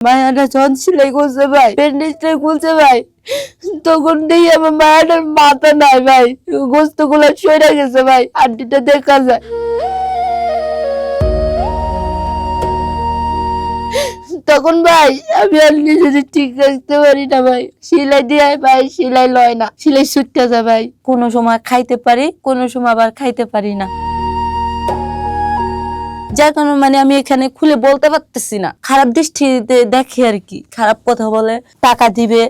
মায়াটা যখন সেলাই করছে ভাই, ব্যান্ডেজটা খুলছে ভাই, তখন দেখি আমার মায়াটার মাথা নাই ভাই, গোস্ত গুলা সরে গেছে ভাই, আন্টিটা দেখা যায়। তখন ভাই আমি আর নিজে ঠিক রাখতে পারি না ভাই, সেলাই দিয়ে ভাই সেলাই লয় না, সেলাই ছুটতে যায় ভাই। কোনো সময় খাইতে পারি, কোনো সময় আবার খাইতে পারি না, যার কারণে মানে আমি এখানে খুলে বলতে পারতেছি না। খারাপ দৃষ্টিতে দেখে আর কি, খারাপ কথা বলে, টাকা দিবে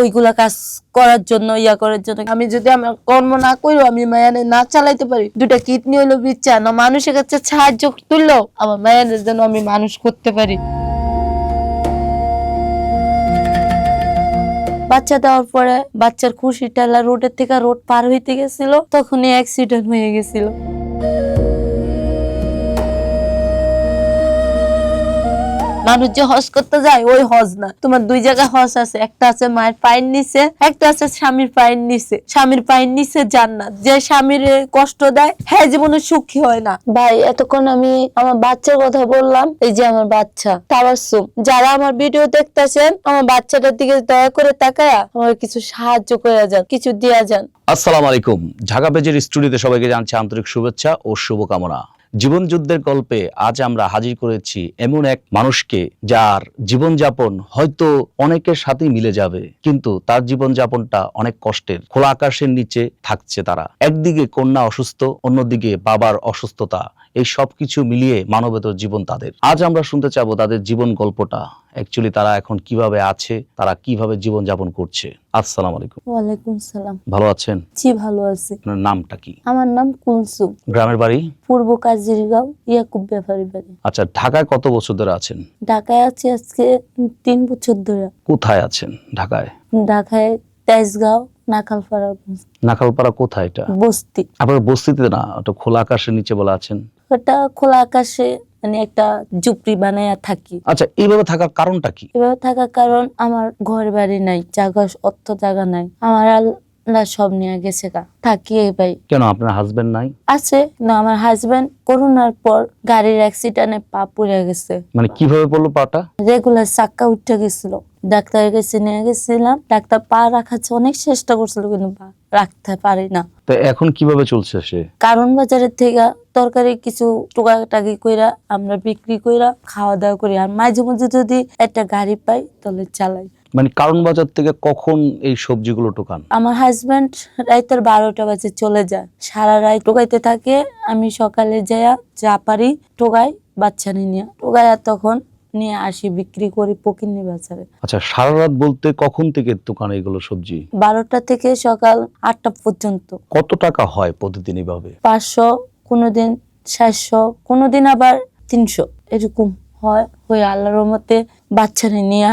ওইগুলা কাজ করার জন্য, ইয়া করার জন্য। আমি যদি আমার কর্ম না করিও, আমি মায়ানে না চালাইতে পারি, দুটা কিডনি হইলো বিচ্ছা না, মানুষের কাছে সাহায্য তুললো আমার মায়ানের জন্য আমি মানুষ করতে পারি। বাচ্চা দেওয়ার পরে বাচ্চার খুশি টেলা রোডের থেকে রোড পার হইতে গেছিল, তখনই অ্যাক্সিডেন্ট হয়ে গেছিল। মানুষ যে হজ করতে যায় ওই হজ না, তোমার দুই জায়গায় হজ আছে, একটা আছে মায়ের পায়ের নিচে, একটা আছে স্বামীর পায়ের নিচে। স্বামীর পায়ের নিচে জান্নাত, যে স্বামীর কষ্ট দেয় হ্যাঁ জীবনে সুখী হয় না। ভাই এতক্ষণ আমি আমার বাচ্চার কথা বললাম, এই যে আমার বাচ্চা তাবাসসুম, যারা আমার ভিডিও দেখতেছেন আমার বাচ্চাটার দিকে দয়া করে তাকায়া আমার কিছু সাহায্য করে যান, কিছু দিয়া যান। আসসালামু আলাইকুম। ঢাকা পেজের স্টুডিওতে সবাইকে জানাচ্ছি আন্তরিক শুভেচ্ছা ও শুভকামনা। জীবন যুদ্ধের গল্পে আজ আমরা হাজির করেছি এমন এক মানুষকে, যার জীবনযাপন হয়তো অনেকের সাথেই মিলে যাবে, কিন্তু তার জীবনযাপনটা অনেক কষ্টের। খোলা আকাশের নিচে থাকছে তারা, একদিকে কন্যা অসুস্থ, অন্যদিকে বাবার অসুস্থতা, এই সবকিছু মিলিয়ে মানবেতর জীবন তাদের। আজ আমরা শুনতে চাবো তাদের জীবন গল্পটা, অ্যাকচুয়ালি তারা এখন কিভাবে আছে, তারা কিভাবে জীবন যাপন করছে। আসসালামু আলাইকুম। ওয়ালাইকুম সালাম। ভালো আছেন? জি ভালো আছি। আপনার নামটা কি? আমার নাম কুলসুম। গ্রামের বাড়ি? পূর্ব কাজিরগাঁও, ইয়াকুব ব্যাপারী বাড়ি। আচ্ছা, ঢাকায় কত বছর ধরে আছেন? ঢাকায় আছি আজকে 3 বছর ধরে। কোথায় আছেন ঢাকায়? ঢাকায় তেজগাঁও, নাখালপাড়া। নাখালপাড়া কোথায় এটা? বস্তি। আপনার বস্তিতে না, ওটা খোলা আকাশের নিচে বলা আছেন। ওটা খোলা আকাশে মানে একটা ঝুপড়ি বানায়া থাকি। আচ্ছা, এইভাবে থাকার কারণটা কি? এভাবে থাকার কারণ আমার ঘর বাড়ি নাই, জায়গা অর্থ জায়গা নাই, আমার আল্লাহ সব নিয়ে গেছে গা, থাকি এই ভাই। কেন আপনার হাজবেন্ড নাই? আছে না, আমার হাজবেন্ড করোনার পর গাড়ির অ্যাক্সিডেন্টে পা পুড়ে গেছে। মানে কিভাবে পড়লো পাটা? রেগুলার চাক্কা উঠে গেছিল, ডাক্তারের কাছে নিয়ে গেছিলাম, ডাক্তার পা রাখাচ্ছে অনেক চেষ্টা করছিল কিন্তু পা রাখতে পারি না। তো এখন কিভাবে চলছে সে? কারণ বাজারের থেকে তরকারি কিছু টুকাটাকি কইরা আমরা বিক্রি কইরা খাওয়া দাওয়া করি, আর মাঝে মধ্যে যদি একটা গাড়ি পাই তাহলে চালাই। মানে কারণ বাজার থেকে কখন এই সবজিগুলো টোকান? আমার হাজবেন্ড রাতের 12টা বাজে চলে যায়, সারা রাত টোকাইতে থাকে, আমি সকালে যাইয়া যা পারি টোকাই, বাচ্চা নিয়ে টোকাই, আর তখন নিয়ে আসি বিক্রি করি পকিন্নি বাজারে। আচ্ছা, সারা রাত বলতে কখন থেকে দোকানে এগুলো সবজি? 12টা থেকে সকাল 8টা পর্যন্ত। কত টাকা হয় প্রতিদিন এভাবে? 500, কোনোদিন 700, কোনোদিন আবার 300, এরকম হয়। হয়ে আল্লাহর রহমতে বাচ্চারা নিয়ে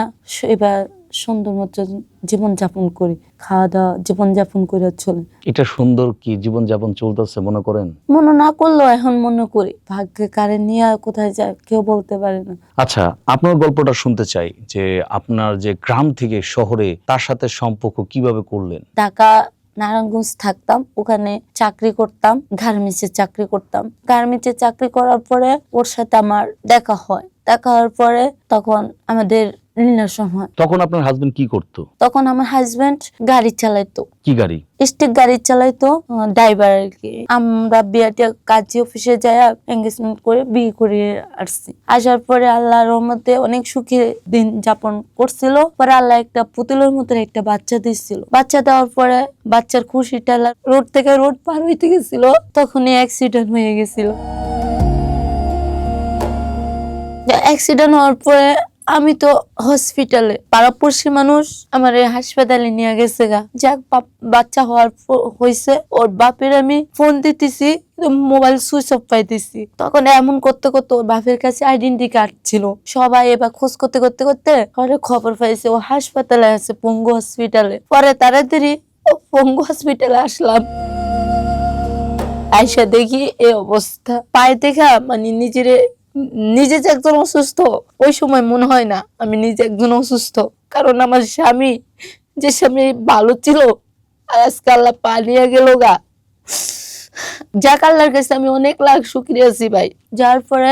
এবার সুন্দর মতো জীবনযাপন করি, খাওয়া দাওয়া জীবনযাপন করে চলে। এটা সুন্দর কি জীবনযাপন চলতেছে মনে করেন? মনে না করলেও এখন মনে করি, ভাগ্যে কারে নিয়ে কোথায় যায় কেউ বলতে পারে না। আচ্ছা, আপনার গল্পটা শুনতে চাই, যে আপনার যে গ্রাম থেকে শহরে তার সাথে সম্পর্ক কিভাবে করলেন? ঢাকা নারায়ণগঞ্জ থাকতাম, ওখানে চাকরি করতাম, গার্মেন্টসে চাকরি করতাম। গার্মেন্টসে চাকরি করার পরে ওর সাথে আমার দেখা হয়, দেখা হওয়ার পরে তখন আমাদের রিলেশন হয়। তখন আপনার হাজবেন্ড কি করতো? তখন আমার হাজবেন্ড গাড়ি চালাইতো। কি গাড়ি? স্টিক গাড়ি চালাইতো, ড্রাইভার আর কি। আমরা বিয়াটিয়া কাজী অফিসে যাই এঙ্গেজমেন্ট করে বিয়ে করে আসছি। আসার পরে আল্লাহর রহমতে অনেক সুখে দিন যাপন করছিল। পরে আল্লাহ একটা পুতুলের মতো একটা বাচ্চা দিচ্ছিল। বাচ্চা দেওয়ার পরে বাচ্চার খুশি টেলা রোড থেকে রোড পার হইতে গেছিল, তখনই অ্যাক্সিডেন্ট হয়ে গেছিল। অ্যাক্সিডেন্ট হওয়ার পরে আমি তো হসপিটালে, পাড়াপড়শি মানুষ আমার হাসপাতালে নিয়ে গেছে গা। যাক বাচ্চা হয়েছে, ওর বাপের আমি ফোন দিতেছি, মোবাইল সুইচ অফ পাইতেছি। তখন এমন করতে করতে ওর বাপের কাছে আইডেন্টি কার্ড ছিল, সবাই এবার খোঁজ করতে করতে করতে খবর পাইছে ও হাসপাতালে আছে, পঙ্গু হসপিটালে। পরে তাড়াতাড়ি পঙ্গু হসপিটালে আসলাম, আইসা দেখি এই অবস্থা। পায়ে দেখা মানে নিজে যে একজন অসুস্থ, ওই সময় মনে হয় না আমি নিজে একজন অসুস্থ, কারণ আমার স্বামী, যে স্বামী ভালো ছিল, আর আজকে আল্লাহ পা নিয়ে গেল গা। যাক আল্লাহর কাছে আমি অনেক লাখ শুকরিয়া আছি ভাই। যার পরে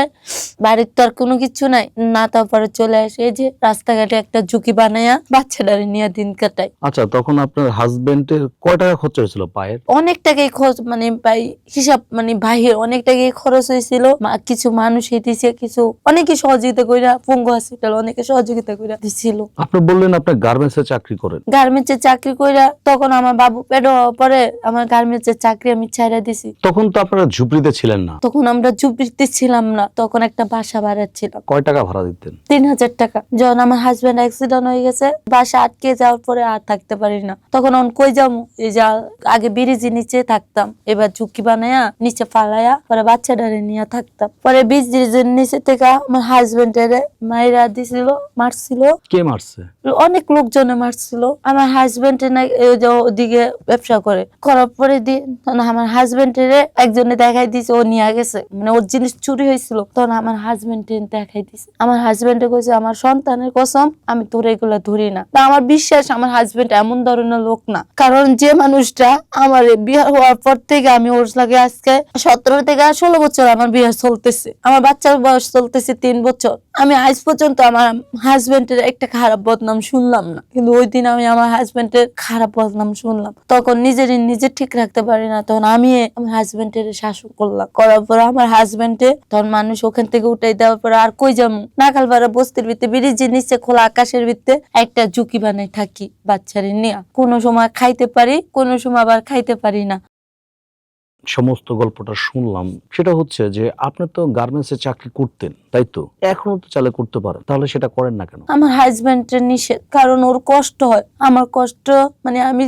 বাড়ির তো আর কোনো কিছু নাই না, তারপরে চলে আসে এই যে রাস্তাঘাটে একটা ঝুঁকি বানায়া বাচ্চাটারে নিয়ে দিন কাটাই। আচ্ছা, তখন আপনার হাজবেন্ডের কয় টাকা খরচ হয়েছিল পায়ের? অনেক টাকাই খরচ, মানে ভাই হিসাব মানে বাহির অনেক টাকাই খরচ হয়েছিল। কিছু মানুষ দিছে, কিছু অনেকে সহযোগিতা কইরা, পঙ্গু হসপিটাল অনেকে সহযোগিতা কইরা দিছিল। আপনি বললেন আপনি গার্মেন্টসে চাকরি করেন। গার্মেন্টসে চাকরি কইরা তখন আমার বাবু পেট হওয়ার পরে আমার গার্মেন্টসের চাকরি আমি ছাইড়া দিছি। তখন তো আপনারা ঝুপড়িতে ছিলেন না। তখন আমরা ঝুপড়িতে ছিলাম না, তখন একটা বাসা ভাড়াচ্ছিলাম। কয় টাকা ভাড়া দিতেন? 3000 টাকা। যখন আমার হাজবেন্ড অ্যাক্সিডেন্ট হয়ে গেছে, বাসা আটকে যাওয়ার পরে আর থাকতে পারি না, তখন কই যাবো, এই যে আগে ব্রিজের নিচে থাকতাম, এবার ঝুঁকি বানায়া নিচে ফালায়া পরে বাচ্চাটারে নিয়ে থাকতাম। পরে ব্রিজের নিচে থেকে আমার হাজবেন্ডের মাইরা দিছিল, মারছিল। কে মারছে? অনেক লোকজনে মারছিল। আমার হাজবেন্ড ওদিকে ব্যবসা করার পরে আমার হাজবেন্ডের একজনে দেখাই দিছে, ও নিয়ে গেছে, মানে ওর জিনিস চুরি হয়েছিল, তখন আমার হাজবেন্ড দেখাই দিছে। আমার হাজবেন্ডে কইছে আমার সন্তানের কসম আমি তোর এগুলা ধরি না। তা আমার বিশ্বাস আমার হাজবেন্ড এমন ধরনের লোক না, কারণ যে মানুষটা আমার বিয়ে হওয়ার পর থেকে আমি ওর লাগে আজকে 17 থেকে 16 বছর আমার বিয়ে চলতেছে, আমার বাচ্চার বয়স চলতেছে 3 বছর। আমি আজ পর্যন্ত আমার হাজবেন্ডের একটা খারাপ বদনাম শুনলাম না, কিন্তু ওই দিন আমি আমার হাজবেন্ডের খারাপ বদনাম শুনলাম। তখন নিজে ঠিক রাখতে পারি না, তখন আমি আমার হাজবেন্ডের শাসন করলাম। করার পর আমার হাজবেন্ডে তখন মানুষ ওখান থেকে উঠাই দেওয়ার পরে আর কই যাবো, নাকালপাড়া বস্তির ভিতরে ব্রিজের নিচে খোলা আকাশের ভিতরে একটা ঝুঁকি বানাই থাকি বাচ্চারে নিয়ে। কোনো সময় খাইতে পারি, কোনো সময় আবার খাইতে পারি না। সমস্ত গল্পটা শুনলাম, সেটা হচ্ছে যে আপনি তো গার্মেন্টসে চাকরি করতেন, তাই তো? এখনো তো চালে করতে পারেন, তাহলে সেটা করেন না কেন? আমার হাজবেন্ডের নিষেধ, কারণ ওর কষ্ট হয়। আমার কষ্ট মানে আমি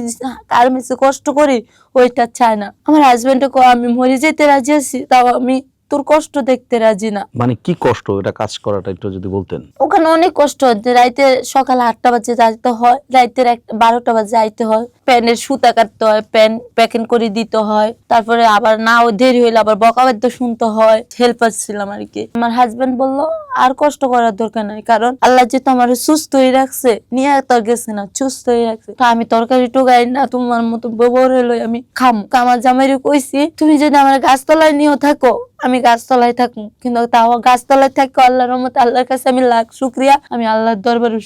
গার্মেন্টসে কষ্ট করি ওইটা চায় না। আমার হাজবেন্ড আমি মরে যেতে রাজি আছি, তাও আমি তোর কষ্ট দেখতে রাজি না। মানে কি কষ্ট এটা কাজ করাটা একটু যদি বলতেন। ওখানে অনেক কষ্ট হচ্ছে, রাইতে সকাল 8টা বাজে যাইতে হয়, রাইতের 12টা বাজে যাইতে হয়, প্যানের সুতা কাটতে হয়, প্যান প্যাকিং করে দিতে হয়, তারপরে আবার নাও দেরি হইলে আবার বকাবাদ্য শুনতে হয়। হেল্পার ছিলাম আর কি। আমার হাজবেন্ড বললো আর কষ্ট করার দরকার নাই, কারণ আল্লাহ যেহেতু আমার সুস্থ হয়ে রাখছে, নিয়ে তোর গেছে না, সুস্থ হয়ে রাখছে, তো আমি তরকারি টুকাই না তোমার মতো ব্যবহার হলো আমি খামো। আমার জামাইরে কইছি তুমি যদি আমার গাছতলায় নিয়েও থাকো আমি গাছতলায় থাকবো, কিন্তু তাও গাছতলায় থাকো আল্লাহর রহমতে, আল্লাহর কাছে আমি লাখ শুকরিয়া, আমি আল্লাহর দরবারে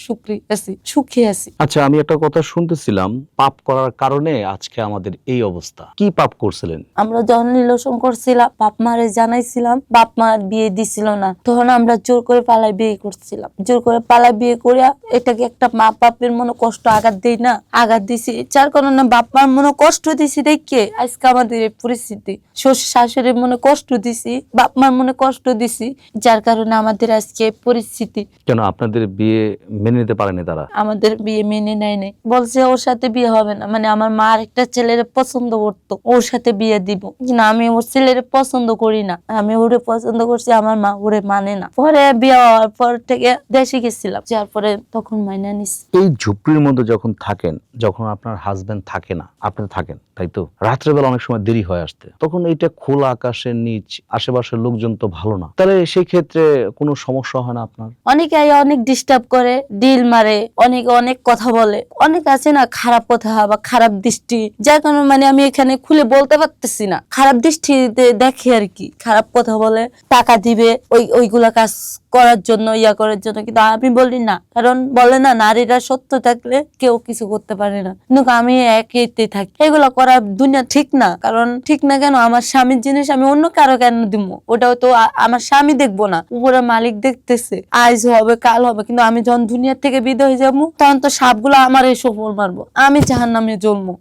সুখী আছি। আচ্ছা, আমি একটা কথা শুনতেছিলাম, পাপ করার কারণে আজকে আমাদের এই অবস্থা। কি পাপ করছিলেন? আমরা যখন রিলেশন করছিলাম, বাপ মারে জানাইছিলাম, বাপ মা বিয়ে দিছিল না, তখন আমরা জোর করে পালাই বিয়ে করছিলাম। জোর করে পালাই বিয়ে করিয়া এটাকে একটা মা বাপের মনে কষ্ট আঘাত দেই না, আঘাত দিছি, যার কারণে বাপ মার মনে কষ্ট দিছি দেখে আজকে আমাদের এই পরিস্থিতি। শ্বশুর শাশুড়ির মনে কষ্ট দিছি, বাপ মার মনে কষ্ট দিছি, যার কারণে আমাদের আজকে পরিস্থিতি। কেন আপনাদের বিয়ে মেনে নিতে পারেনি তারা? আমাদের বিয়ে মেনে নেয় নাই, বলছে ওর সাথে বিয়ে হবে না, মানে আমার মা একটা ছেলের পছন্দ করতো, ওর সাথে বিয়ে দিব, কিন্তু আমি ওর ছেলের পছন্দ করি না, আমি ওরে পছন্দ করছি, আমার মা ওরে মানে না। পরে বিয়ে হওয়ার পর থেকে দেশে গেছিলাম, যার পরে তখন মাইনা নিস। এই ঝুপড়ির মধ্যে যখন থাকেন, যখন আপনার হাজবেন্ড থাকে না, আপনি থাকেন, তাই তো? রাত্রেবেলা অনেক সময় দেরি হয় আসতে, তখন এইটা খোলা আকাশের নিচ, আশেপাশের লোকজন তো ভালো না, তাহলে সেই ক্ষেত্রে কোনো সমস্যা হয় না আপনার? অনেকে অনেক ডিস্টার্ব করে, ডিল মারে, অনেকে অনেক কথা বলে, অনেক আছে না খারাপ কথা বা খারাপ দৃষ্টি, যার কারণে মানে আমি এখানে খুলে বলতে পারতেছি না, খারাপ দৃষ্টিতে দেখে আর কি, খারাপ কথা বলে, টাকা দিবে ওইগুলা কাজ করার জন্য, ইয়া করার জন্য, কিন্তু আমি বলি না, কারণ বলে না নারীরা সত্য থাকলে কেউ কিছু করতে পারে না, কিন্তু আমি একইতে থাকি। এগুলো করা দুনিয়া ঠিক না, কারণ ঠিক না কেন, আমার স্বামীর জিনিস আমি অন্য কারো কেন দিব? ওটাও তো আমার স্বামী দেখবো না, উপরে মালিক দেখতেছে, আজ হবে কাল হবে, কিন্তু আমি যখন দুনিয়ার থেকে বিদায় হয়ে যাবো তখন তো সবগুলো আমার এই সফল মারবো, আমি জাহান্নামে জ্বলবো,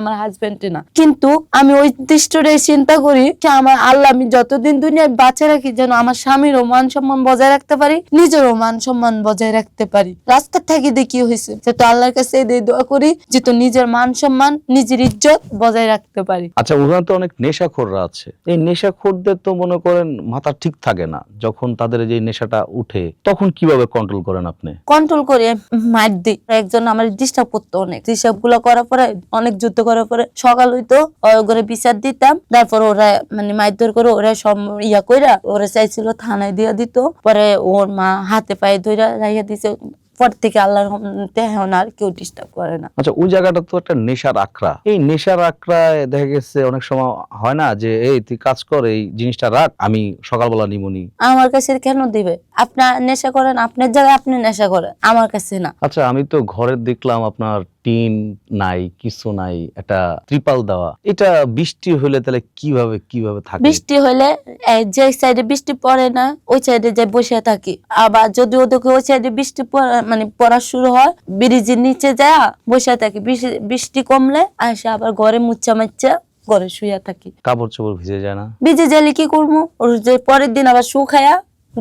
আমার হাজবেন্ডে না। কিন্তু আমি ওই দৃষ্টিটাই চিন্তা করি যে আমার আল্লাহ আমি যতদিন দুনিয়ায় বাঁচে রাখি, যেন আমার স্বামীরও মান সম্মান বজায় রাখতে পারি, নিজেরও মান সম্মান বজায় রাখতে পারি। রাস্তার থাকি দেখি হয়েছে যে তো আল্লাহর কাছে দোয়া করি যে তো নিজের মান সম্মান, নিজের ইজ্জত বজায় রাখতে পারি। আচ্ছা, ওখানে তো অনেক নেশাখোররা আছে, এই নেশাখোরদের তো মনে করেন মাথা ঠিক থাকে না, যখন তাদের যে নেশাটা উঠে তখন কিভাবে কন্ট্রোল করেন আপনি? কন্ট্রোল করে মার দিই। একজন আমার ডিস্টার্ব করতো, অনেক ডিস্টার্ব গুলো করার পরে, অনেক যুদ্ধ করার পরে সকাল হইতো, ওরে বিচার দিতাম, তারপর ওরা মানে মারধর করে ওরা সব ইয়া কইরা ওরা চাইছিল থানায় দিয়া দিত, পরে ওর মা হাতে পায়ে ধইরা রাইয়া দিছে, পর থেকে আল্লাহর রহমতে এখন আর কেউ ডিস্টার্ব করে না। আচ্ছা, ওই জায়গাটা তো একটা নেশার আখড়া। এই নেশার আখড়ায় দেখা গেছে অনেক সময় হয় না যে এই তুই কাজ কর, এই জিনিসটা রাখ, আমি সকালবেলা নিমুনি। আমার কাছে কেন দিবে? আপনার নেশা করেন, আপনার জায়গায় আপনি নেশা করেন, আমার কাছে না। আচ্ছা, আমি তো ঘরে দেখলাম আপনার টিন নাই, কিছু নাই, একটা ত্রিপাল দেওয়া। এটা বৃষ্টি হলে তাহলে কিভাবে থাকে? বৃষ্টি হলে যে সাইডে বৃষ্টি পড়ে না ওই সাইডে যে বসে থাকি, আবার যদি ওদেরকে ওই সাইডে বৃষ্টি পড়া শুরু হয় ব্রিজের নিচে যায় বসে থাকি। বৃষ্টি কমলে আসে আবার ঘরে মুচ্চা মাচ্চা ঘরে শুয়ে থাকি। কাপড় চোপড় ভিজে যায় না? ভিজে গেলে কি করবো, ওর যে পরের দিন আবার শুকায়া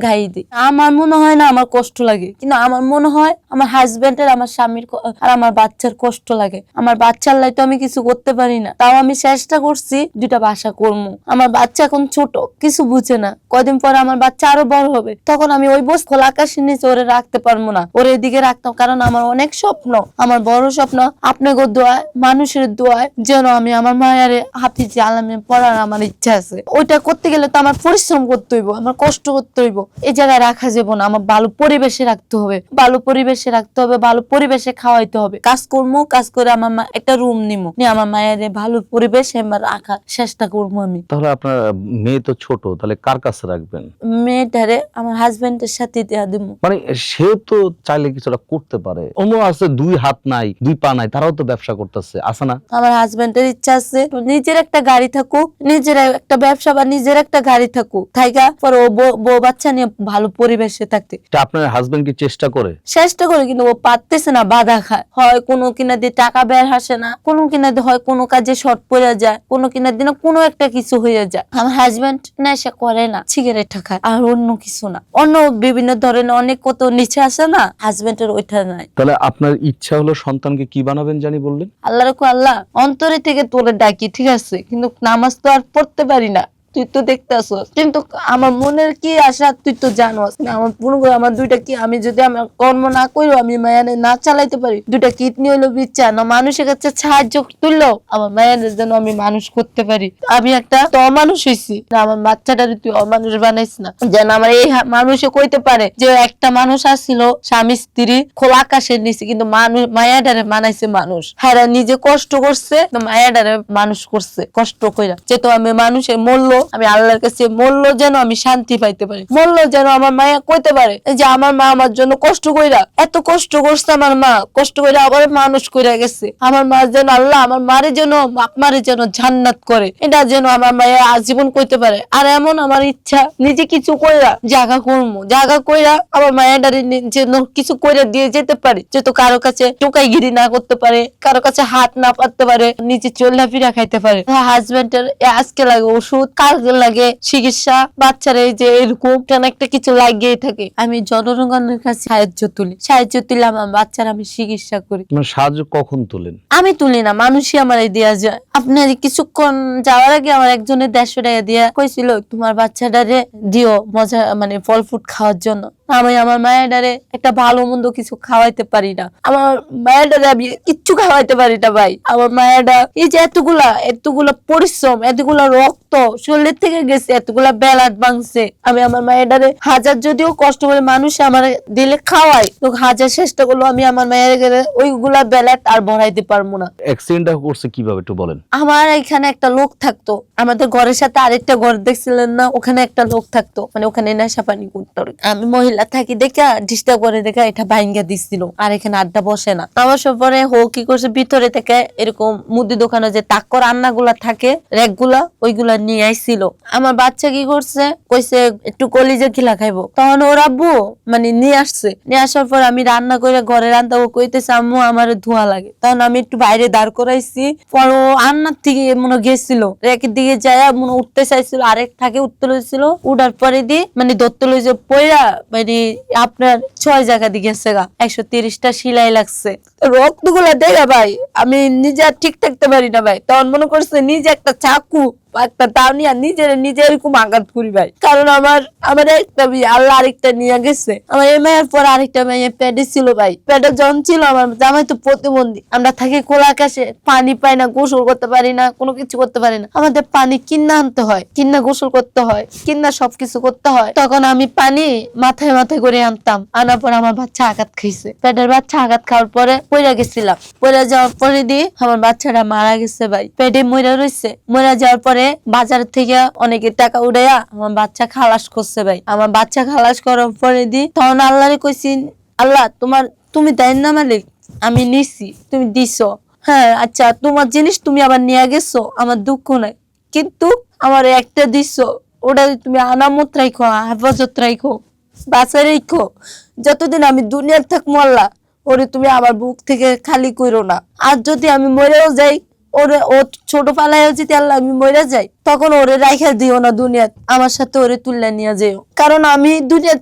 গাই দিই। আমার মনে হয় না আমার কষ্ট লাগে, কিন্তু আমার মনে হয় আমার হাজবেন্ডের, আমার স্বামীর আর আমার বাচ্চার কষ্ট লাগে। আমার বাচ্চার লাই তো আমি কিছু করতে পারি না, তাও আমি চেষ্টা করছি দুইটা বাসা করবো। আমার বাচ্চা এখন ছোট, কিছু বুঝে না। কদিন পরে আমার বাচ্চা আরো বড় হবে, তখন আমি ওই বস খোলা আকাশের নিচে ওরে রাখতে পারবো না, ওরে এদিকে রাখতাম। কারণ আমার অনেক স্বপ্ন, আমার বড় স্বপ্ন আপনাকে দোয়ায়, মানুষের দোয়ায় যেন আমি আমার মায়ের হাফিজ আলামে পড়ার আমার ইচ্ছা আছে। ওইটা করতে গেলে তো আমার পরিশ্রম করতে হইব, আমার কষ্ট করতে হইব। এই জায়গায় রাখা যাবো না, আমার ভালো পরিবেশে রাখতে হবে, ভালো পরিবেশে রাখতে হবে, ভালো পরিবেশে খাওয়াইতে হবে। কাজ করবো, কাজ করে আমার মা একটা রুম নিবো, নিয়ে আমার মায়ের ভালো পরিবেশে রাখার চেষ্টা করবো আমি। তাহলে আপনার মেয়ে তো ছোট, তাহলে কার কাছে রাখবেন? মেয়েটারে আমার হাজবেন্ডের সাথে দেয়া দিব। মানে সে তো চাইলে কিছুটা করতে পারে। অন্য আছে দুই হাত নাই, দুই পা নাই, তারাও তো ব্যবসা করতেছে, আছে না? আমার হাজবেন্ডের ইচ্ছা আছে নিজের একটা গাড়ি থাকুক, নিজের একটা ব্যবসা বা নিজের একটা গাড়ি থাকুক, থাইকা পর ও বউ বাচ্চা নিয়ে ভালো পরিবেশে থাকতে। আপনার হাজবেন্ড কি চেষ্টা করে? চেষ্টা করে, কিন্তু ও পারতেছে না, বাধা খায়। হয় কোনো কিনা দিয়ে টাকা বের আসে না, কোনো কিনা দিয়ে হয় কোনো কাজে শর্ট পড়ে যায়, কোনো কিনা দিনে কোনো একটা কিছু হয়ে যায়। আমার হাজবেন্ড নেশা করে না, সিগারেট খায়, আর অন্য কিছু না। অন্য বিভিন্ন ধরনের অনেক কত নিচে আসে না, হাজবেন্ডের ওইটা নাই। তাহলে আপনার ইচ্ছা হলো সন্তানকে কি বানাবেন জানি বললেন? আল্লাহ রাখো, আল্লাহ অন্তরে থেকে তোরে ডাকি, ঠিক আছে, কিন্তু নামাজ তো আর পড়তে পারি না, তুই তো দেখতে আসস। কিন্তু আমার মনের কি আশা তুই তো জানোস। আমার পুরো আমার দুইটা কি, আমি যদি আমার কর্ম না করি, আমি মায়ানে না চালাইতে পারি, দুইটা কিডনি হইলো বিচ্ছা না, মানুষের কাছে সাহায্য তুললো আমার মায়ানের যেন আমি মানুষ করতে পারি। আমি একটা তো অমানুষ হয়েছি না, আমার বাচ্চাটারে তুই অমানুষ বানাইস না, যেন আমার এই মানুষে কইতে পারে যে একটা মানুষ আসছিল স্বামী স্ত্রী খোলা আকাশের নিচে, কিন্তু মানুষ মায়াডারে মানাইছে মানুষ। হ্যাঁ, নিজে কষ্ট করছে, মায়াডারে মানুষ করছে কষ্ট কইরা। যেহেতু আমি মানুষের মূল্য, আমি আল্লাহর কাছে মূল্য যেন আমি শান্তি পাইতে পারি, মূল্য যেন আমার মায়া কইতে পারে যে আমার মা আমার জন্য কষ্ট কইরা, এত কষ্ট করছে আমার মা, কষ্ট কইরা আবার মানুষ কইরা গেছে। আমার মা যেন আল্লাহ আমার মারে যেন আপনারে যেন জান্নাত করে, এটা যেন আমার মায়া আজীবন কইতে পারে। আর এমন আমার ইচ্ছা নিজে কিছু কইরা জায়গা করবো, জায়গা কইরা আমার মায়াটারে যেন কিছু কইরা দিয়ে যেতে পারি, যেহেতু কারো কাছে টোকাইগিরি না করতে পারে, কারো কাছে হাত না পাততে পারে, নিজে চল্লা ফিরা খাইতে পারে। হাজবেন্ডের আজকে লাগে ওষুধ, কাল লাগে চিকিৎসা, বাচ্চার এই যে এরকম একটা কিছু লাগিয়েই থাকে। আমি জনগণের কাছে সাহায্য তুলি আমার বাচ্চার আমি চিকিৎসা করি। সাহায্য কখন তুলেন? আমি তুলি না, মানুষই আমার দেয়া যায়। আপনার কিছুক্ষণ যাওয়ার আগে আমার একজনের 150 টাকা দিয়া কইছিল তোমার বাচ্চাটারে দিও মজা, মানে ফল ফ্রুট খাওয়ার জন্য। আমি আমার মায়েরারে একটা ভালো মন্দ কিছু খাওয়াইতে পারি না, আমার মায়েরারে আমি কিচ্ছু খাওয়াইতে পারি না ভাই। আমার মায়েরা এই যে এতগুলা পরিশ্রম, এতগুলা রক্ত শরীরের থেকে গেছে, এতগুলা বেলাট ভাঙছে, আমি আমার মায়েরারে হাজার যদিও কষ্ট করে মানুষ আমার দিলে খাওয়াই, তো হাজার চেষ্টা করলো আমি আমার মায়ের ওইগুলা বেলাট আর ভরাইতে পারবো না। অ্যাক্সিডেন্টটা করছে কিভাবে একটু বলেন? আমার এখানে একটা লোক থাকতো, আমাদের ঘরের সাথে আরেকটা ঘর দেখছিলেন না, ওখানে একটা লোক থাকতো, মানে ওখানে নেশা পানি করতো। আমি মহিলা থাকি দেখা ডিস্টার্ব করে দেখা এটা ভাঙ্গা দিছিল, আর এখানে আড্ডা বসে না। আমার সব পরে কি করছে, ভিতরে থেকে এরকম মুদি দোকানে যে টাক্কর রান্না গুলা থাকে রেক গুলা, ওইগুলা নিয়ে আইছিল। আমার বাচ্চা কি করছে, কইছে একটু কলিজা খিলা খাইবো, তখন ওর আব্বু মানে নিয়ে আসছে। নিয়ে আসার পর আমি রান্না করে ঘরে রান্না, ও কইতেছে আম্মু আমার ধোঁয়া লাগে, তখন আমি একটু বাইরে দাঁড় করাইছি। পর ও রান্নার থেকে মনে গেছিল, রেকের দিকে যায় মনে উঠতে চাইছিল, আরেক থাকে উঠতে লইছিল, উঠার পরে দিয়ে মানে ধরতে লইছে পয়রা, মানে আপনার 6 জায়গা দিয়ে গেছে গা, 130টা সিলাই লাগছে। রক্ত গুলা দেখা ভাই আমি নিজে আর ঠিক থাকতে পারি না ভাই। তখন মনে করছে নিজে একটা চাকু একটা তাও নিয়ে নিজে এরকম আঘাত করি ভাই। কারণ আমার একটা বিয়ে আল্লাহ আরেকটা নিয়ে গেছে। আমার এই মেয়ের পর আরেকটা মেয়ে পেটে ছিল ভাই। পেটে যখন ছিল আমার জামাই তো প্রতিবন্ধী, আমরা থাকি খোলা আকাশে, পানি পাই না, গোসল করতে পারি না, কোনো কিছু করতে পারি না। আমাদের পানি কিনা আনতে হয়, কিনা গোসল করতে হয়, কিনা সবকিছু করতে হয়। তখন আমি পানি মাথায় মাথায় করে আনতাম, আনার পর আমার বাচ্চা আঘাত খাইছে। পেটের বাচ্চা আঘাত খাওয়ার পরে পইরা গেছিলাম, পইরা যাওয়ার পরে দিয়ে আমার বাচ্চাটা মারা গেছে ভাই। পেটে মরে রয়েছে। মরে যাওয়ার পরে বাজার থেকে অনেকে টাকা উড়াইয়া আমার বাচ্চা খালাস করছে ভাই। আমার বাচ্চা খালাস করার পরে দি তখন আল্লাহরে কইছি, আল্লাহ তুমি দেন না মালিক, আমি নিছি, তুমি দিছো, হ্যাঁ আচ্ছা তোমার জিনিস তুমি আবার নিয়ে গেছো, আমার দুঃখ নাই, কিন্তু আমার একটা দিছো, ওটা তুমি আনামত রাখো, হেফাজত রাখো, বাঁচায় রাখো, যতদিন আমি দুনিয়ার থাকবো আল্লাহ ওরে তুমি আমার বুক থেকে খালি করো না। আর যদি আমি মরেও যাই, ও ছোট পালায় যদি আল্লাহ আমি মরে যাই, তখন ওরে রাইখা দিও না দুনিয়াত, আমার সাথে ওরে তুললে নিয়ে যাও। কারণ আমি দুনিয়া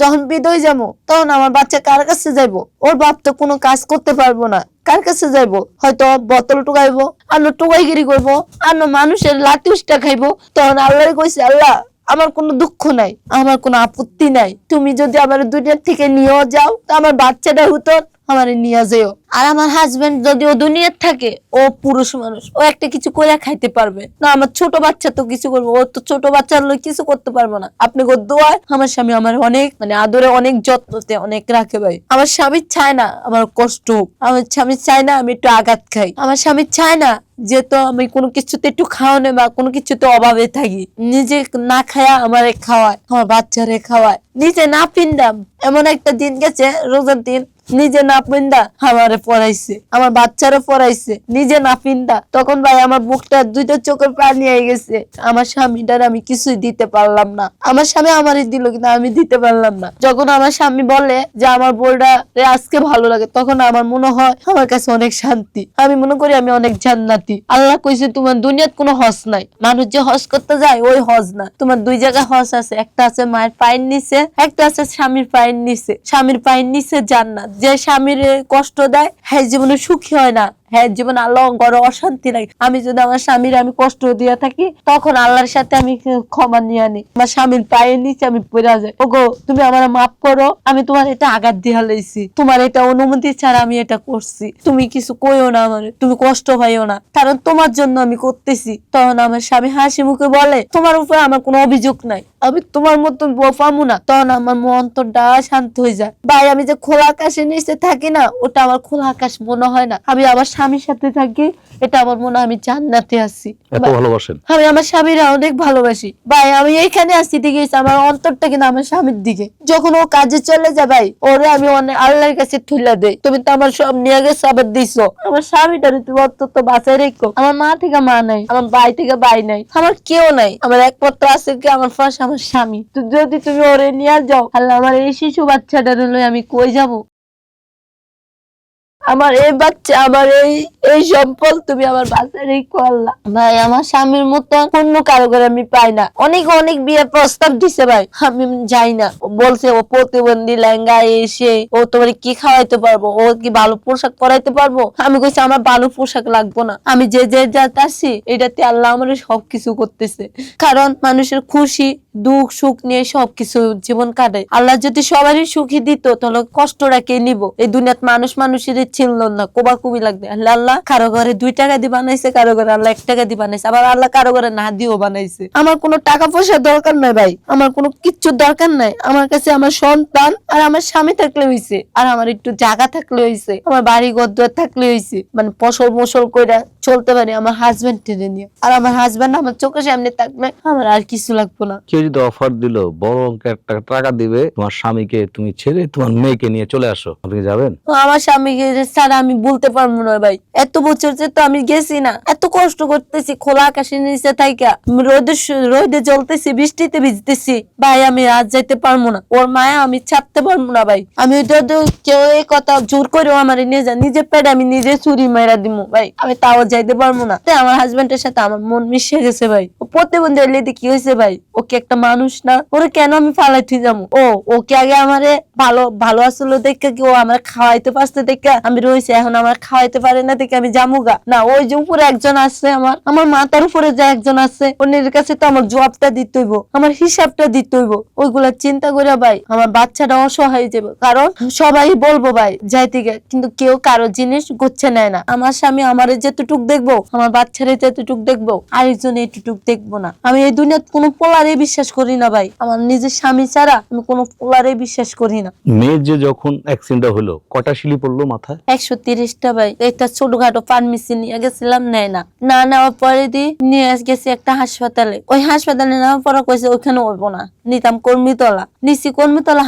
যখন বিদয় যাবো, তখন আমার বাচ্চা কার কাছে যাইবো? ওর বাপ তো কোনো কাজ করতে পারবো না, কার কাছে যাইবো? হয়তো বোতল টুকাইবো, আর টুকাইগিরি করবো, আর মানুষের লাঠি উষ্টা খাইবো। তখন আল্লাহ কইছে, আল্লাহ আমার কোনো দুঃখ নাই, আমার কোনো আপত্তি নাই, তুমি যদি আমার দুনিয়ার থেকে নিয়েও যাও, তো আমার বাচ্চাটা হতো আমার নিয়ে যেও। আর আমার হাজবেন্ড যদি ও দুনিয়ার থাকে, ও পুরুষ মানুষ, ও একটা কিছু করে খাইতে পারবে না। আমার ছোট বাচ্চা তো কিছু করবো, ও তো ছোট বাচ্চার লোক কিছু করতে পারবো না। আপনি দোয়ায় আমার স্বামী আমার অনেক আদরে, অনেক যত্নতে অনেক রাখে ভাই। আমার স্বামী চায় না আমার কষ্ট হোক, আমার স্বামী চায় না আমি একটু আঘাত খাই, আমার স্বামী চায় না যে তো আমি কোনো কিছুতে একটু খাওয়ানো বা কোনো কিছুতে অভাবে থাকি। নিজে না খায়া আমারে খাওয়ায়, আমার বাচ্চারে খাওয়ায়, নিজে না পিন্দাম। এমন একটা দিন গেছে রোজার দিন, নিজে না পিন্দা আমারে পড়াইছে, আমার বাচ্চারও পড়াইছে, নিজে না পিন্দা। তখন ভাই আমার বুকটা দুইটা চোখের পানি হয়ে গেছে। আমার স্বামীটার আমি কিছুই দিতে পারলাম না। আমার স্বামী আমারই দিল, কিন্তু আমি দিতে পারলাম না। যখন আমার স্বামী বলে যে আমার বোলটা আজকে ভালো লাগে, তখন আমার মনে হয় আমার কাছে অনেক শান্তি। আমি মনে করি আমি অনেক জান্নাতি। আল্লাহ কইছে তোমার দুনিয়াত কোনো হজ নাই, মানুষ যে হজ করতে যায় ওই হজ না, তোমার দুই জায়গায় হজ আছে, একটা আছে মায়ের পায়ের নিচে, একটা আছে স্বামীর পায়ের নিচে। স্বামীর পায়ের নিচে জান্নাত। যে স্বামীর কষ্ট দেয় হ্যাঁ জীবনে সুখী হয় না, হ্যাঁ জীবন আল্লাহ ঘরে অশান্তি লাগে। আমি যদি আমার স্বামীর আমি কষ্ট দিয়ে থাকি, তখন আল্লাহর সাথে আমি ক্ষমা নিয়ে আনি। আমার স্বামীর পায়ের নিচে আমি পড়ে যাই, ওগো তুমি আমার মাফ করো, আমি তোমার এটা আঘাত দিয়ে লাইছি, তোমার এটা অনুমতি ছাড়া আমি এটা করছি, তুমি কিছু কইও না, আমার তুমি কষ্ট পাইও না, কারণ তোমার জন্য আমি করতেছি। তখন আমার স্বামী হাসি মুখে বলে, তোমার উপরে আমার কোনো অভিযোগ নাই, আমি তোমার মতন বউ পামু না। তখন আমার অন্তরটা শান্ত হয়ে যায়। ভাই আমি যে খোলা আকাশের নিচে থাকি না, ওটা আমার খোলা আকাশ মনে হয় না। আমি আমার স্বামীর সাথে থাকি, এটা আমার মনে হয় আমি জান্নাতে আছি। এত ভালোবাসেন? আমি আমার স্বামীরা অনেক ভালোবাসি ভাই। আমি এইখানে আসছি দিকে আমার অন্তরটা কিন্তু আমার স্বামীর দিকে। যখন ও কাজে চলে যায় ভাই, ওরে আমি অনেক আল্লাহর কাছে তুলে দেই, তুমি তো আমার সব নিয়ে গেছো, আবার দিছো। আমার স্বামীটারে তুমি অন্তত বাঁচাই রেখো। আমার মা থেকে মা নাই, আমার ভাই থেকে ভাই নাই, আমার কেউ নাই। আমার একমাত্র আছে কি আমার পাশে আমার স্বামী। তো যদি তুমি ওরে নিয়ে যাও, আল্লাহ আমার এই শিশু বাচ্চাটারে লই আমি কই যাবো? আমার এই বাচ্চা, আমার এই সম্পদ তুমি আমার বাচ্চার এই করলা ভাই। আমার স্বামীর মতো অন্য কারো করে আমি পাই না। অনেক বিয়ের প্রস্তাব দিছে ভাই, আমি যাই না। বলছে ও প্রতিবন্ধী, লেহেঙ্গা এসে ও তোমার কি খাওয়াইতে পারবো, ও কি ভালো পোশাক পরাইতে পারবো। আমি কইছি আমার ভালো পোশাক লাগবো না, আমি যে যাতে আসি এটাতে আল্লাহ আমার সবকিছু করতেছে। কারণ মানুষের খুশি দুঃখ সুখ নিয়ে সবকিছু জীবন কাটে। আল্লাহ যদি সবারই সুখী দিত, তাহলে কষ্টটা কে নিব? এই দুনিয়াত মানুষের ছিল না, কোবাকুবি লাগবে। আল্লাহ কারো ঘরে 2 টাকা দিয়ে বানাইছে, কারো ঘরে আল্লাহ 1 টাকা দিয়ে বানাইছে, আবার আল্লাহ কারো ঘরে না দিয়েও বানাইছে। আমার কোনো টাকা পয়সা দরকার নাই ভাই, আমার কোনো কিচ্ছু দরকার নাই। আমার কাছে আমার সন্তান আর আমার স্বামী থাকলে হইছে, আর আমার একটু জায়গা থাকলে হইছে, আমার বাড়ি ঘর থাকলে হইছে, মানে ফসল মসল কইরা চলতে পারি আমার হাজবেন্ড টেনে নিয়ে। আর আমার হাজবেন্ড আমার চোখের সামনে থাকলে আমার আর কিছু লাগবে না। কেউ যদি অফার দিল বড় অঙ্কের টাকা দিবে, তোমার স্বামীকে তুমি ছেড়ে তোমার মেয়েকে নিয়ে চলে আসো, আপনি যাবেন? আমার স্বামীকে ছাড়া আমি বলতে পারবো না ভাই। এত বছর যে তো আমি গেছি না, এত কষ্ট করতেছি খোলা আকাশের নিচে থাইকা, রোদে জ্বলতেছি, বৃষ্টিতে ভিজতেছি ভাই, আমি আজ যাইতে পারবো না। ওর মায়া আমি ছাড়তে পারবো না ভাই। আমি কেউ এই কথা জোর করেও আমার নিয়ে যায়, নিজের পেটে আমি নিজে চুরি মেরা দিব ভাই, আমি তাও যাইতে পারবো না। তাই আমার হাজবেন্ডের সাথে আমার মন মিশে গেছে ভাই। ও প্রতিবন্ধী হইলে কি হয়েছে ভাই, ওকে একটা একটা মানুষ না, ওরে কেন আমি ফালাইতে যাবো? ওকে আগে আমারে ভালো আসলে দেখে কি ও আমার খাওয়াইতে পারছে দেখে আমি রয়েছে, এখন আমার খাওয়াইতে পারে না দেখে আমি জামুগা না? ওই যে উপরে একজন আছে, আমার মাথার উপরে যে একজন আছে, অন্যের কাছে তো আমার জবাবটা দিতে হইব, আমার হিসাবটা দিতে হইব। ওইগুলা চিন্তা করে ভাই আমার বাচ্চাটা অসহায় যাবে, কারণ সবাই বলবো ভাই যাইতে গে, কিন্তু কেউ কারো জিনিস গুচ্ছে নেয় না। আমার স্বামী আমারে যেতটুক দেখবো, আমার বাচ্চারে যেতটুক দেখবো, আরেকজন এতটুক দেখবো না। আমি এই দুনিয়াতে কোনো পোলারে বিশ্বাস করি না ভাই, আমার নিজের স্বামী ছাড়া আমি কোনো পোলারে বিশ্বাস করি না। মেয়ের যে যখন অ্যাক্সিডেন্ট হলো কটা শিলি পড়লো মাথায়? 130টা ভাই। একটা ছোটখাটো ফার্মেসি নিয়ে গেছিলাম, নেয় না নেওয়ার পরে নিয়ে গেছি একটা হাসপাতালে। ওই হাসপাতালে নেওয়ার পরে কইছে ওইখানে হইব না, নিতাম কর্মীতলা। নিছি কর্মীতলা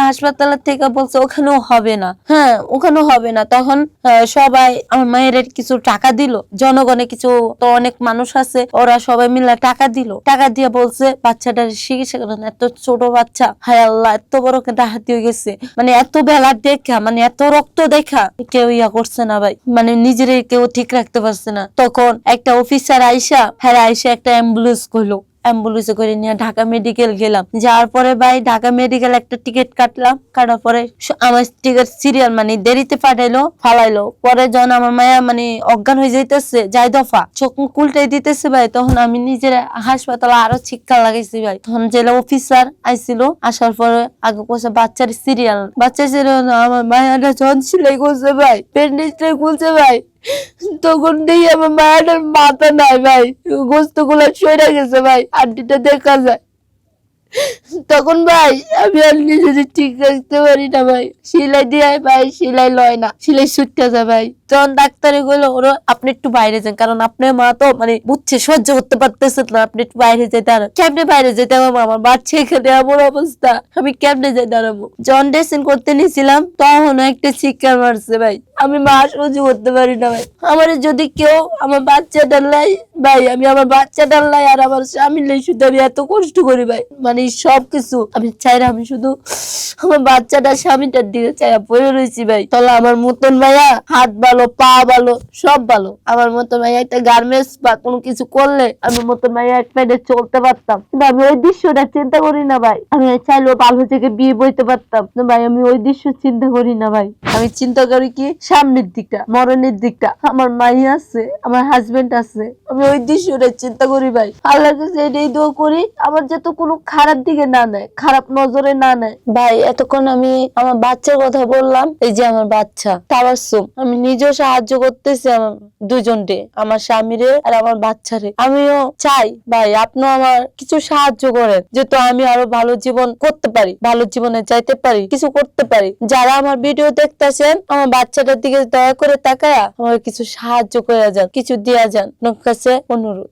হাসপাতালের থেকে বলছে ওখানেও হবে না। হ্যাঁ, ওখানেও হবে না। তখন সবাই আমার মায়ের কিছু টাকা দিল, জনগণে কিছু, তো অনেক মানুষ আছে, ওরা সবাই মিলে টাকা দিল। টাকা দিয়ে বলছে বাচ্চাটার চিকিৎসা করেন। এত ছোট বাচ্চা, হায় আল্লাহ, এত বড় ডাহাতি হয়ে গেছে, মানে এত বেলা দেখা, মানে এত রক্ত দেখা কেউ ইয়া করছে না ভাই, মানে নিজের কেউ ঠিক রাখতে পারছে না। তখন একটা অফিসার আইসা একটা অ্যাম্বুলেন্স কইলো, অ্যাম্বুলেন্সে করে নিয়ে ঢাকা মেডিকেল গেলাম। যাওয়ার পরে ভাই ঢাকা মেডিকেল একটা টিকিট কাটলাম, কাটার পরে আমার টিকিট সিরিয়াল মানে দেরিতে ফালাইলো। পরে যখন আমার মায়া মানে অজ্ঞান হয়ে যাইতেছে, যাই দফা চোখ উল্টাই দিতেছে ভাই, তখন আমি নিজের হাসপাতালে আরো চিৎকার লাগাইছি ভাই। তখন জেলা অফিসার আইছিল, আসার পরে আগে কোসে বাচ্চার সিরিয়াল আমার মায়াটা যখন সিলাই করছে ভাই, ব্যান্ডেজটাই খুলছে ভাই, তখন দেখি আমার মায়ের মাথা নাই ভাই, গোস্ত গুলা সরে গেছে ভাই, আন্টিটা দেখা যায়। তখন ভাই আমি আর নিজেকে ঠিক রাখতে পারি না ভাই, সিলাই দিয়ে ভাই সিলাই লয় না, সিলাই ছুটতে যায় ভাই। তখন ডাক্তারে কইলো ওরা আপনি একটু বাইরে যান, কারণ আপনার মা তো মানে বুঝছে, সহ্য করতে পারতেছে না, আপনি একটু বাইরে যেতে। আর কেমনে বাইরে যেতে হবে, আমার বাচ্চা এখানে এমন অবস্থা, আমি কেমনে যাই দাঁড়াবো? যখন ড্রেসিং করতে নিয়েছিলাম তখন একটা চিৎকার মারছে ভাই, আমি মা সহ্য করতে পারি না ভাই। আমার যদি কেউ আমার বাচ্চা ডাল্লাই ভাই, আমি আমার বাচ্চা ডাল্লাই আর আমার স্বামী লাই, শুধু আমি এত কষ্ট করি ভাই, মানে সবকিছু আমি চাই না, আমি শুধু আমার বাচ্চাটা স্বামীটার দিকে চাইয়া পড়ে রয়েছি ভাই। তাহলে আমার মতন ভাইয়া হাত ভালো, পা ভালো, সব ভালো, আমার মতন ভাইয়া একটা গার্মেন্টস বা কোনো কিছু করলে আমি মতন ভাইয়া এক পায়ে চলতে পারতাম, কিন্তু আমি ওই দৃশ্যটা চিন্তা করি না ভাই। আমি চাইলেও ভালো থেকে বিয়ে বইতে পারতাম না ভাই, আমি ওই দৃশ্য চিন্তা করি না ভাই। আমি চিন্তা করি কি সামনের দিকটা, মরণের দিকটা, আমার মাই আছে, আমার হাজবেন্ড আছে, আমি ওই দৃশ্যটা চিন্তা করি ভাই। আল্লাহর কাছে এটাই দোয়া করি আমার যাতে কোনো খারাপ দিকে না নেয়, খারাপ নজরে না নেয় ভাই। এতক্ষণ আমি আমার বাচ্চার কথা বললাম, এই যে আমার বাচ্চা তাবাসসুম, আমি নিজেও সাহায্য করতেছি আমার দুজনকে, আমার স্বামীরে আর আমার বাচ্চারে। আমিও চাই ভাই আপনিও আমার কিছু সাহায্য করেন, যেহেতু আমি আরো ভালো জীবন করতে পারি, ভালো জীবনে চাইতে পারি, কিছু করতে পারি। যারা আমার ভিডিও দেখতেছেন আমার বাচ্চাটার দিকে দয়া করে তাকায়া আমার কিছু সাহায্য করে যান, কিছু দেয়া যান, আপনার কাছে অনুরোধ।